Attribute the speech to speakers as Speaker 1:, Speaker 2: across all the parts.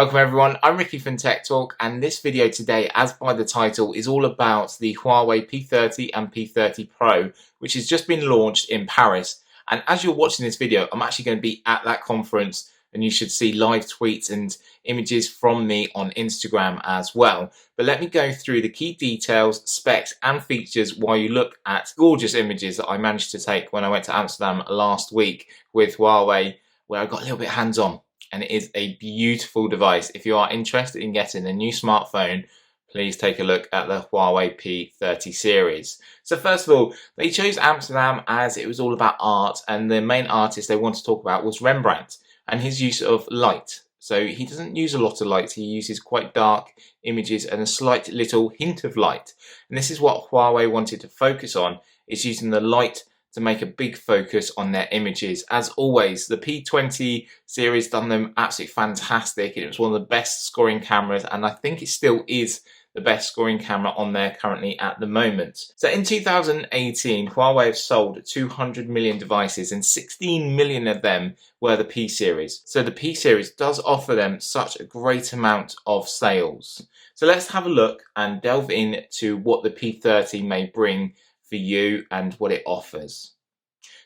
Speaker 1: Welcome everyone, I'm Ricky from Tech Talk, and this video today, as by the title, is all about the Huawei P30 and P30 Pro, which has just been launched in Paris. And as you're watching this video, I'm actually going to be at that conference, and you should see live tweets and images from me on Instagram as well. But let me go through the key details, specs and features while you look at gorgeous images that I managed to take when I went to Amsterdam last week with Huawei, where I got a little bit hands-on. And it is a beautiful device. If you are interested in getting a new smartphone, please take a look at the Huawei P30 series. So first of all, they chose Amsterdam as it was all about art, and the main artist they wanted to talk about was Rembrandt and his use of light. So he doesn't use a lot of light, he uses quite dark images and a slight little hint of light. And this is what Huawei wanted to focus on, is using the light to make a big focus on their images. As always, the P20 series done them absolutely fantastic. It was one of the best scoring cameras, and I think it still is the best scoring camera on there currently at the moment. So in 2018, Huawei have sold 200 million devices, and 16 million of them were the P series. So the P series does offer them such a great amount of sales. So let's have a look and delve into what the P30 may bring for you and what it offers.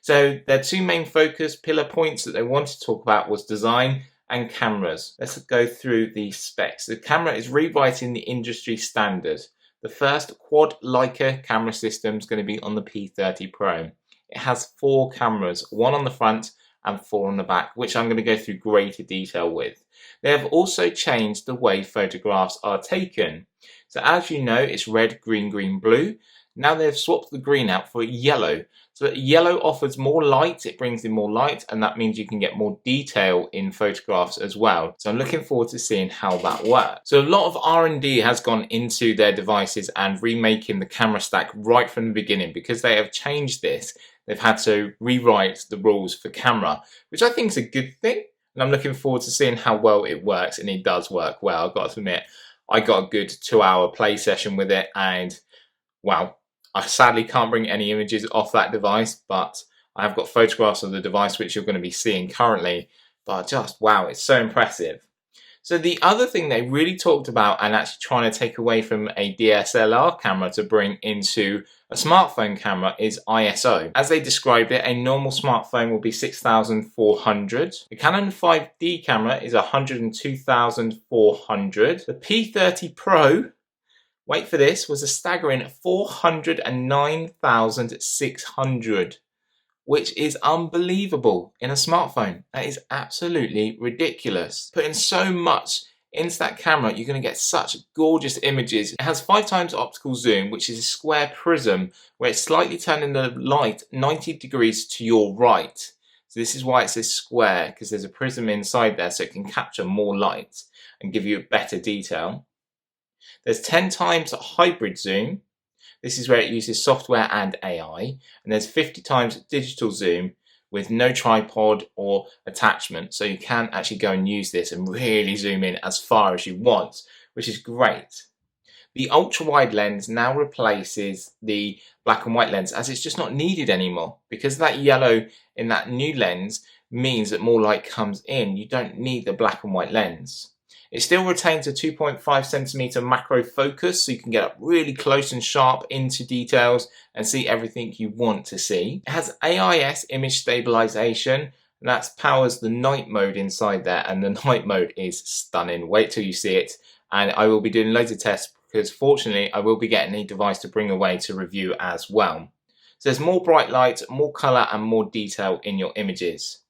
Speaker 1: So their two main focus pillar points that they wanted to talk about was design and cameras. Let's go through the specs. The camera is rewriting the industry standard. The first quad Leica camera system is going to be on the P30 Pro. It has 4 cameras, 1 on the front and 4 on the back, which I'm going to go through greater detail with. They have also changed the way photographs are taken. So as you know, it's red, green, green, blue. Now they've swapped the green out for yellow. So that yellow offers more light, it brings in more light, and that means you can get more detail in photographs as well. So I'm looking forward to seeing how that works. So a lot of R&D has gone into their devices and remaking the camera stack right from the beginning. Because they have changed this, they've had to rewrite the rules for camera, which I think is a good thing. And I'm looking forward to seeing how well it works, and it does work well. I've got to admit, I got a good 2-hour play session with it, and wow. I sadly can't bring any images off that device, but I have got photographs of the device which you're going to be seeing currently. But just wow, it's so impressive. So the other thing they really talked about, and actually trying to take away from a DSLR camera to bring into a smartphone camera, is ISO. As they described it, a normal smartphone will be 6,400. The Canon 5D camera is 102,400. The P30 Pro, wait for this, was a staggering 409,600, which is unbelievable in a smartphone. That is absolutely ridiculous. Putting so much into that camera, you're going to get such gorgeous images. It has 5 times optical zoom, which is a square prism, where it's slightly turning the light 90 degrees to your right. So this is why it says square, because there's a prism inside there, so it can capture more light and give you better detail. There's 10 times hybrid zoom. This is where it uses software and AI. And there's 50 times digital zoom with no tripod or attachment. So you can actually go and use this and really zoom in as far as you want, which is great. The ultra wide lens now replaces the black and white lens, as it's just not needed anymore. Because that yellow in that new lens means that more light comes in. You don't need the black and white lens. It still retains a 2.5 centimeter macro focus, so you can get up really close and sharp into details and see everything you want to see. It has AIS image stabilization, and that powers the night mode inside there, and the night mode is stunning. Wait till you see it, and I will be doing loads of tests because fortunately I will be getting a device to bring away to review as well. So there's more bright light, more color and more detail in your images.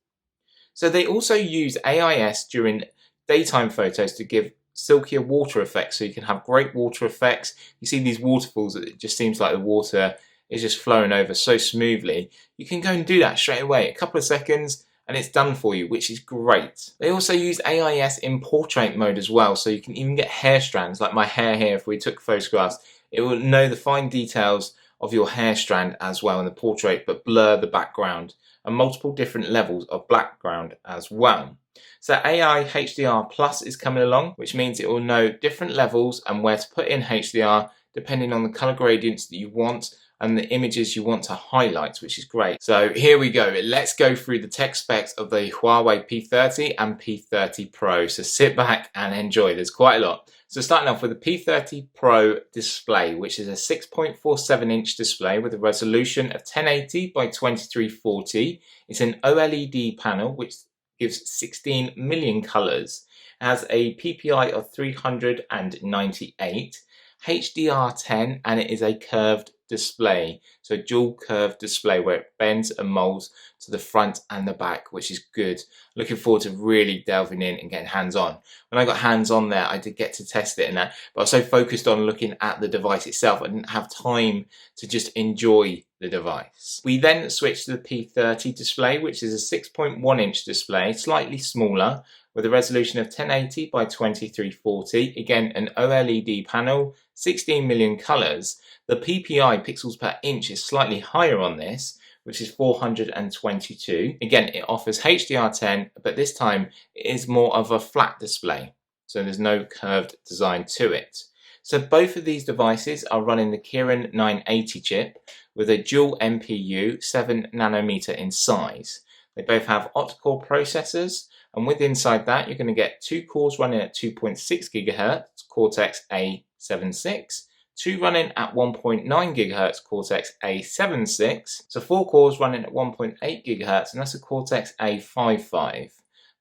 Speaker 1: So they also use AIS during daytime photos to give silkier water effects, so you can have great water effects. You see these waterfalls, it just seems like the water is just flowing over so smoothly. You can go and do that straight away, a couple of seconds, and it's done for you, which is great. They also use AIS in portrait mode as well, so you can even get hair strands, like my hair here. If we took photographs, it will know the fine details of your hair strand as well in the portrait, but blur the background, and multiple different levels of background as well. So AI HDR Plus is coming along, which means it will know different levels and where to put in HDR depending on the color gradients that you want and the images you want to highlight, which is great. So here we go. Let's go through the tech specs of the Huawei P30 and P30 Pro. So sit back and enjoy. There's quite a lot. So starting off with the P30 Pro display, which is a 6.47-inch display with a resolution of 1080 by 2340. It's an OLED panel which gives 16 million colors. It has a PPI of 398, HDR10, and it is a curved display. So dual curved display where it bends and molds to the front and the back, which is good. Looking forward to really delving in and getting hands on. When I got hands on there, I did get to test it and that, but I was so focused on looking at the device itself, I didn't have time to just enjoy the device. We then switched to the P30 display, which is a 6.1-inch display, slightly smaller, with a resolution of 1080 by 2340. Again, an OLED panel, 16 million colors. The PPI, pixels per inch, is slightly higher on this, which is 422. Again, it offers HDR10, but this time it is more of a flat display, so there's no curved design to it. So both of these devices are running the Kirin 980 chip with a dual NPU, 7 nanometer in size. They both have octa-core processors, and with inside that you're going to get 2 cores running at 2.6 GHz, Cortex-A76, 2 running at 1.9 GHz, Cortex-A76, so 4 cores running at 1.8 GHz, and that's a Cortex-A55.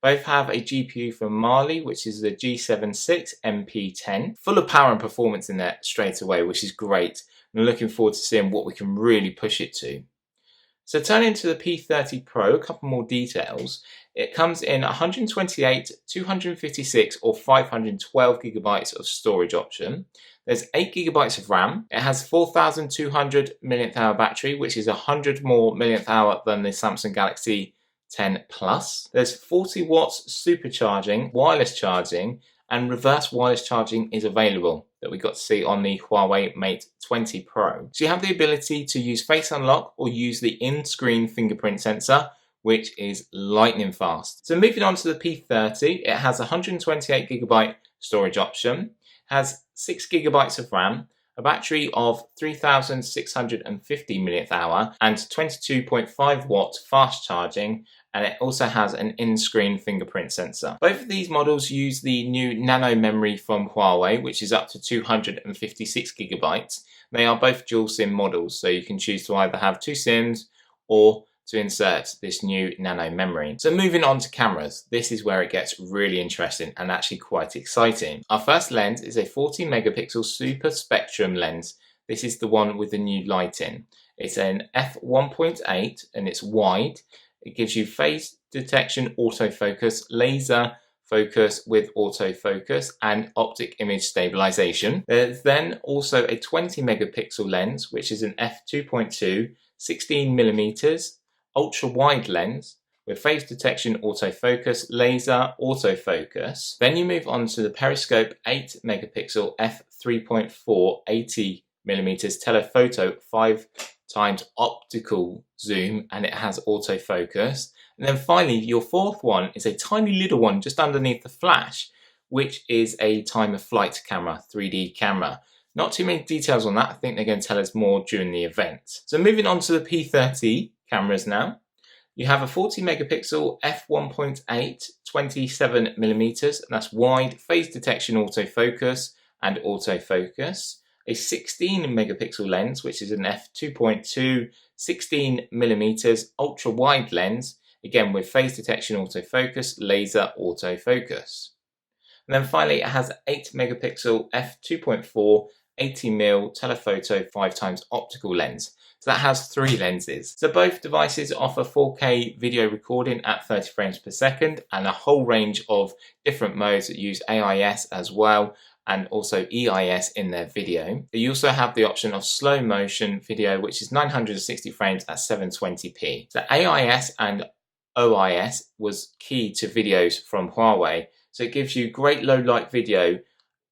Speaker 1: Both have a GPU from Mali, which is the G76 MP10. Full of power and performance in there straight away, which is great. I'm looking forward to seeing what we can really push it to. So turning to the P30 Pro, a couple more details. It comes in 128, 256 or 512 gigabytes of storage option. There's 8 gigabytes of RAM. It has 4,200 mAh battery, which is 100 more mAh than the Samsung Galaxy 10 Plus. There's 40 watts supercharging, wireless charging, and reverse wireless charging is available that we got to see on the Huawei Mate 20 Pro. So you have the ability to use Face Unlock or use the in-screen fingerprint sensor, which is lightning fast. So moving on to the P30, it has 128 gigabyte storage option, has 6 gigabytes of RAM, a battery of 3,650 mAh and 22.5 watt fast charging, and it also has an in-screen fingerprint sensor. Both of these models use the new nano memory from Huawei, which is up to 256 gigabytes. They are both dual SIM models, so you can choose to either have 2 SIMs or to insert this new nano memory. So moving on to cameras, this is where it gets really interesting and actually quite exciting. Our first lens is a 40 megapixel super spectrum lens. This is the one with the new lighting. It's an f1.8 and it's wide. It gives you phase detection, autofocus, laser focus with autofocus, and optic image stabilization. There's then also a 20 megapixel lens, which is an f2.2, 16 millimeters, ultra wide lens with phase detection, autofocus, laser, autofocus. Then you move on to the periscope 8 megapixel f3.4, 80 millimeters telephoto 5 times optical zoom, and it has autofocus. And then finally, your fourth one is a tiny little one just underneath the flash, which is a time of flight camera, 3D camera. Not too many details on that. I think they're going to tell us more during the event. So moving on to the P30 cameras now. You have a 40 megapixel f1.8, 27 millimeters, and that's wide, phase detection, autofocus, and autofocus. A 16 megapixel lens, which is an f2.2, 16 millimeters, ultra wide lens, again with phase detection, autofocus, laser, autofocus. And then finally, it has 8 megapixel f2.4, 80mm telephoto 5 times optical lens. So that has 3 lenses. So both devices offer 4K video recording at 30 frames per second and a whole range of different modes that use AIS as well, and also EIS in their video. You also have the option of slow motion video, which is 960 frames at 720p. So AIS and OIS was key to videos from Huawei. So it gives you great low light video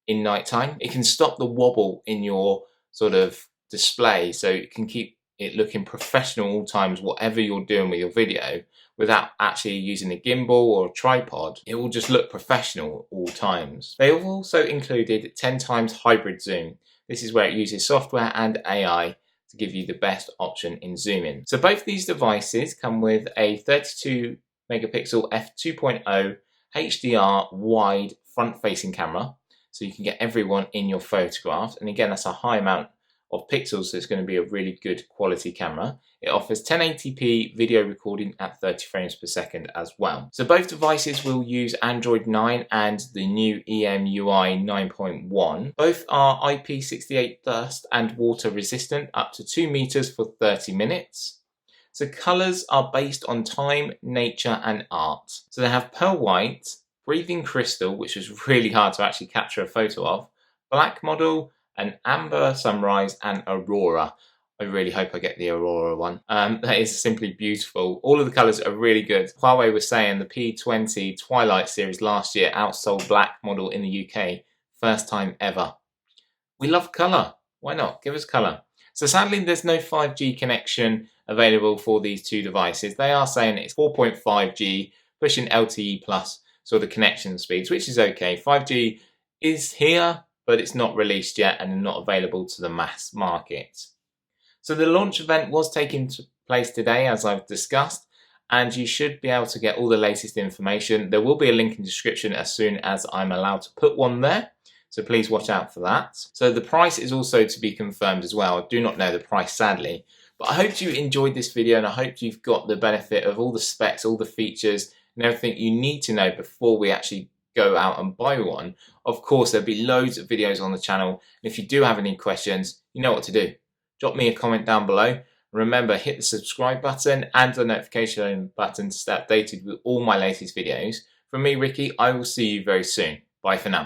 Speaker 1: in nighttime. It can stop the wobble in your sort of display, so it can keep it looking professional all times, whatever you're doing with your video, without actually using a gimbal or a tripod. It will just look professional all times. They have also included 10 times hybrid zoom. This is where it uses software and AI to give you the best option in zooming. So both these devices come with a 32 megapixel f2.0 HDR wide front-facing camera, so you can get everyone in your photograph. And again, that's a high amount of pixels, so it's going to be a really good quality camera. It offers 1080p video recording at 30 frames per second as well. So both devices will use Android 9 and the new EMUI 9.1. Both are IP68 dust and water resistant up to 2 meters for 30 minutes. So colours are based on time, nature and art. So they have pearl white, breathing crystal, which is really hard to actually capture a photo of, black model, an amber sunrise and aurora. I really hope I get the aurora one. That is simply beautiful. All of the colours are really good. Huawei was saying the P30 Twilight series last year outsold black model in the UK. First time ever. We love colour. Why not? Give us colour. So sadly there's no 5G connection available for these two devices. They are saying it's 4.5G pushing LTE plus sort of connection speeds, which is okay. 5G is here, but it's not released yet and not available to the mass market. So the launch event was taking place today, as I've discussed, and you should be able to get all the latest information. There will be a link in the description as soon as I'm allowed to put one there, so please watch out for that. So the price is also to be confirmed as well. I do not know the price, sadly, but I hope you enjoyed this video and I hope you've got the benefit of all the specs, all the features and everything you need to know before we actually go out and buy one. Of course, there'll be loads of videos on the channel, and if you do have any questions, you know what to do. Drop me a comment down below. Remember, hit the subscribe button and the notification button to stay updated with all my latest videos. From me, Ricky, I will see you very soon. Bye for now.